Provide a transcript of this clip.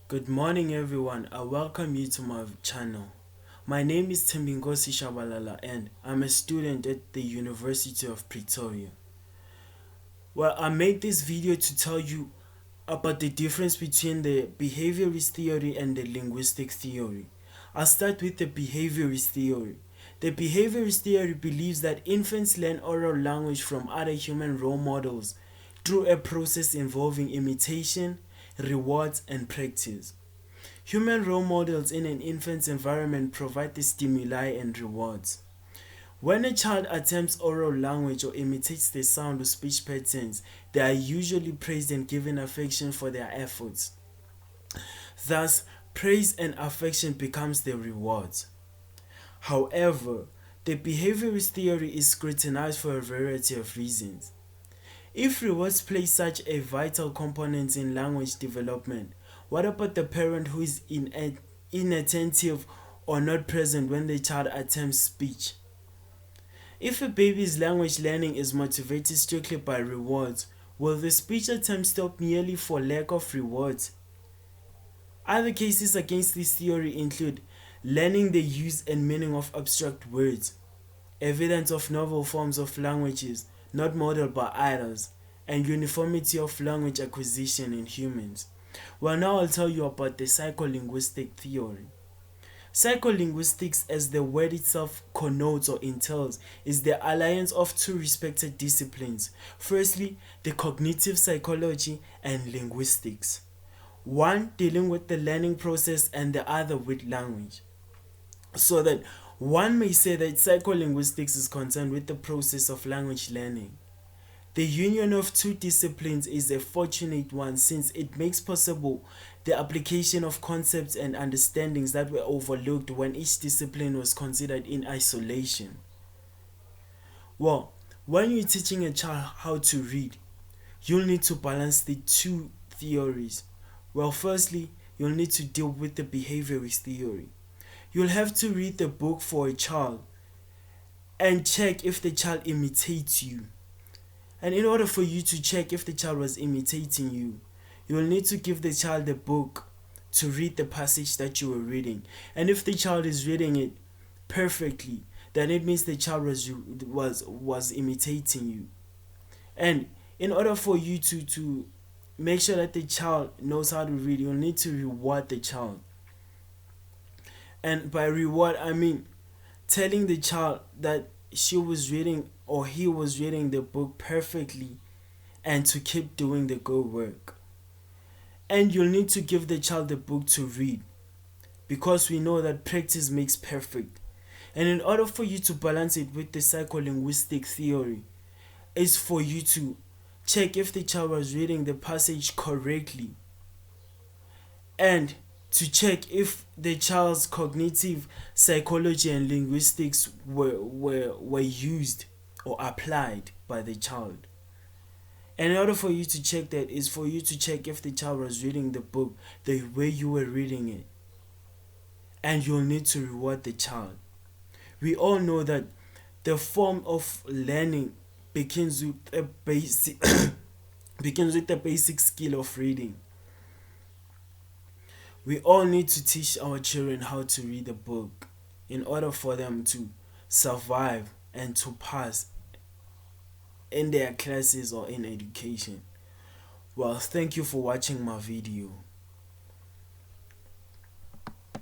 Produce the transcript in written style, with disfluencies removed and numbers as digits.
Good morning everyone, I welcome you to my channel. My name is Timbingosi Shabalala and I'm a student at the University of Pretoria. Well, I made this video to tell you about the difference between the behaviorist theory and the linguistic theory. I'll start with the behaviorist theory. The behaviorist theory believes that infants learn oral language from other human role models through a process involving imitation, rewards, and practice. Human role models in an infant's environment provide the stimuli and rewards. When a child attempts oral language or imitates the sound or speech patterns, they are usually praised and given affection for their efforts. Thus, praise and affection becomes the rewards. However, the behaviorist theory is scrutinized for a variety of reasons. If rewards play such a vital component in language development, what about the parent who is inattentive or not present when the child attempts speech? If a baby's language learning is motivated strictly by rewards, will the speech attempt stop merely for lack of rewards? Other cases against this theory include learning the use and meaning of abstract words, evidence of novel forms of languages not modeled by others, and uniformity of language acquisition in humans. Well, now I'll tell you about the psycholinguistic theory. Psycholinguistics, as the word itself connotes or entails, is the alliance of two respected disciplines. Firstly, the cognitive psychology and linguistics. One dealing with the learning process and the other with language. So that one may say that psycholinguistics is concerned with the process of language learning. The union of two disciplines is a fortunate one since it makes possible the application of concepts and understandings that were overlooked when each discipline was considered in isolation. Well, when you're teaching a child how to read, you'll need to balance the two theories. Well, firstly, you'll need to deal with the behaviorist theory. You'll have to read the book for a child and check if the child imitates you. And in order for you to check if the child was imitating you, you will need to give the child the book to read the passage that you were reading. And if the child is reading it perfectly, then it means the child was imitating you. And in order for you to make sure that the child knows how to read, you'll need to reward the child. And by reward, I mean telling the child that she was reading or he was reading the book perfectly and to keep doing the good work. And you'll need to give the child the book to read because we know that practice makes perfect. And in order for you to balance it with the psycholinguistic theory, is for you to check if the child was reading the passage correctly and to check if the child's cognitive psychology and linguistics were used or applied by the child. And in order for you to check that is for you to check if the child was reading the book the way you were reading it. And you'll need to reward the child. We all know that the form of learning begins with a basic begins with the basic skill of reading. We all need to teach our children how to read a book in order for them to survive and to pass in their classes or in education. Well, thank you for watching my video.